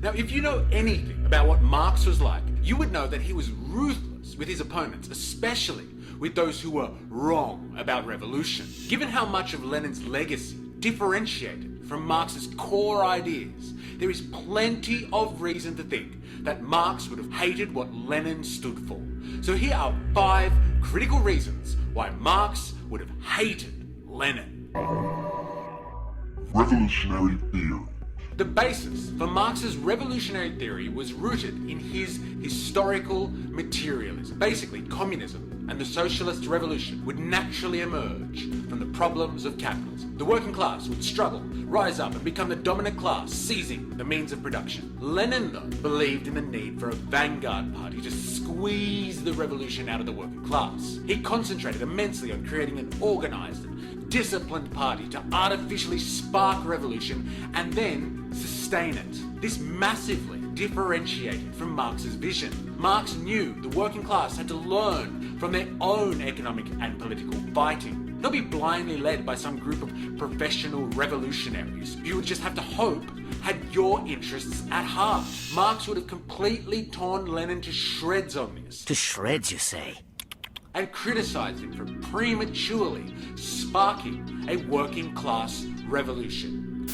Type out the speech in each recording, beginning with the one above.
Now, if you know anything about what Marx was like, you would know that he was ruthless with his opponents, especially with those who were wrong about revolution. Given how much of Lenin's legacy differentiated from Marx's core ideas, there is plenty of reason to think that Marx would have hated what Lenin stood for. So here are 5 critical reasons why Marx would have hated Lenin. Revolutionary theory. The basis for Marx's revolutionary theory was rooted in his historical materialism. Basically, communism and the socialist revolution would naturally emerge from the problems of capitalism. The working class would struggle, rise up and become the dominant class, seizing the means of production. Lenin, though, believed in the need for a vanguard party to squeeze the revolution out of the working class. He concentrated immensely on creating an organized and disciplined party to artificially spark revolution and then sustain it. This massively differentiated from Marx's vision. Marx knew the working class had to learn from their own economic and political fighting. They'll be blindly led by some group of professional revolutionaries you would just have to hope had your interests at heart. Marx would have completely torn Lenin to shreds on this. To shreds, you say? And criticized him for prematurely sparking a working class revolution.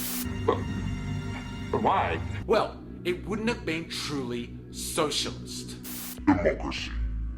But why? Well, it wouldn't have been truly socialist. Democracy.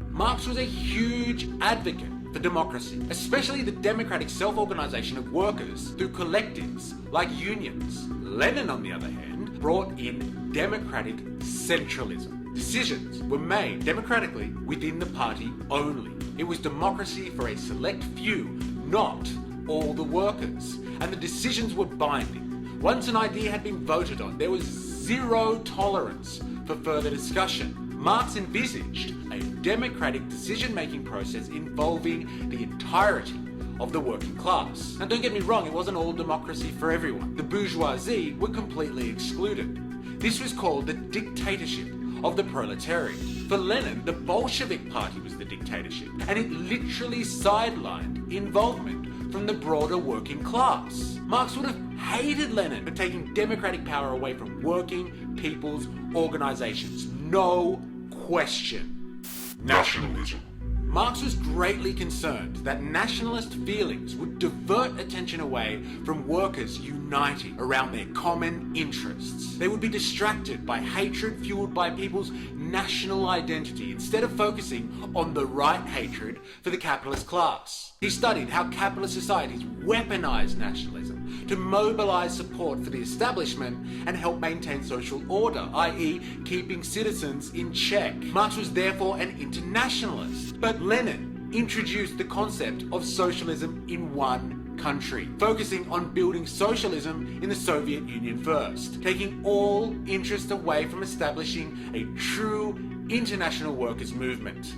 Marx was a huge advocate for democracy, especially the democratic self-organization of workers through collectives like unions. Lenin, on the other hand, brought in democratic centralism. Decisions were made democratically within the party only. It was democracy for a select few, not all the workers. And the decisions were binding. Once an idea had been voted on, there was zero tolerance for further discussion. Marx envisaged a democratic decision-making process involving the entirety of the working class. And don't get me wrong, it wasn't all democracy for everyone. The bourgeoisie were completely excluded. This was called the dictatorship of the proletariat. For Lenin, the Bolshevik Party was the dictatorship, and it literally sidelined involvement from the broader working class. Marx would have hated Lenin for taking democratic power away from working people's organizations. No question. Nationalism. Marx was greatly concerned that nationalist feelings would divert attention away from workers uniting around their common interests. They would be distracted by hatred fueled by people's national identity instead of focusing on the right hatred for the capitalist class. He studied how capitalist societies weaponize nationalism to mobilize support for the establishment and help maintain social order, i.e. keeping citizens in check. Marx was therefore an internationalist, but Lenin introduced the concept of socialism in one country, focusing on building socialism in the Soviet Union first, taking all interest away from establishing a true international workers' movement.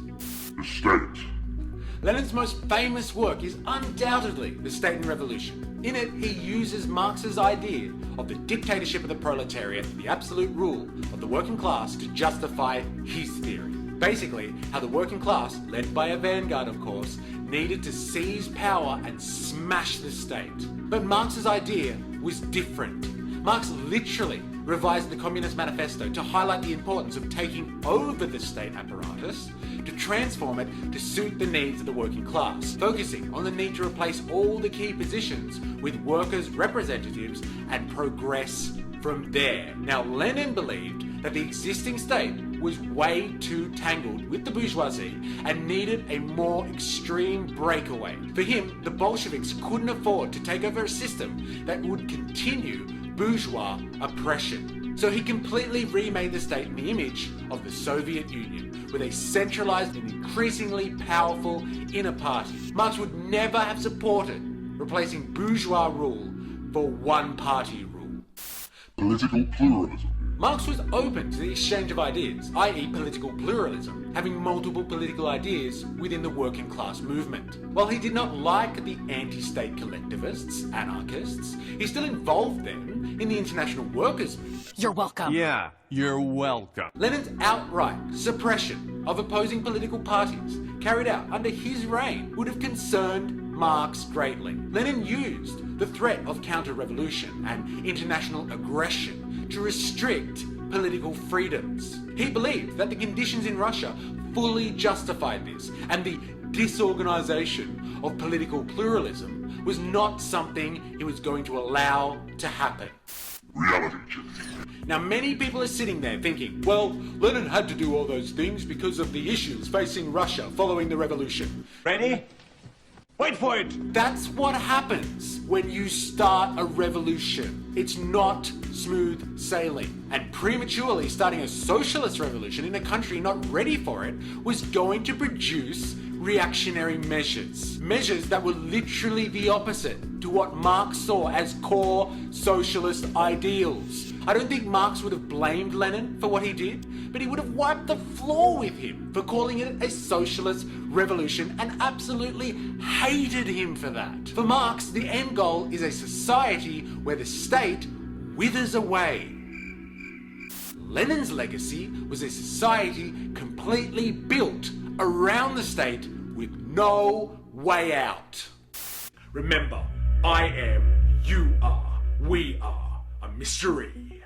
The state. Lenin's most famous work is undoubtedly The State and Revolution. In it, he uses Marx's idea of the dictatorship of the proletariat, the absolute rule of the working class, to justify his theory. Basically, how the working class, led by a vanguard of course, needed to seize power and smash the state. But Marx's idea was different. Marx literally revised the Communist Manifesto to highlight the importance of taking over the state apparatus to transform it to suit the needs of the working class, focusing on the need to replace all the key positions with workers' representatives and progress from there. Now, Lenin believed that the existing state was way too tangled with the bourgeoisie and needed a more extreme breakaway. For him, the Bolsheviks couldn't afford to take over a system that would continue bourgeois oppression. So he completely remade the state in the image of the Soviet Union, with a centralized and increasingly powerful inner party. Marx would never have supported replacing bourgeois rule for one-party rule. Political pluralism. Marx was open to the exchange of ideas, i.e. political pluralism, having multiple political ideas within the working class movement. While he did not like the anti-state collectivists, anarchists, he still involved them in the international workers' movement. You're welcome. Yeah, you're welcome. Lenin's outright suppression of opposing political parties carried out under his reign would have concerned Marx greatly. Lenin used the threat of counter-revolution and international aggression to restrict political freedoms. He believed that the conditions in Russia fully justified this, and the disorganization of political pluralism was not something he was going to allow to happen. Reality check. Now, many people are sitting there thinking, well, Lenin had to do all those things because of the issues facing Russia following the revolution. Ready? Wait for it! That's what happens when you start a revolution. It's not smooth sailing. And prematurely starting a socialist revolution in a country not ready for it was going to produce reactionary measures. Measures that were literally the opposite to what Marx saw as core socialist ideals. I don't think Marx would have blamed Lenin for what he did, but he would have wiped the floor with him for calling it a socialist revolution and absolutely hated him for that. For Marx, the end goal is a society where the state withers away. Lenin's legacy was a society completely built around the state with no way out. Remember, I am, you are, we are a MysterE.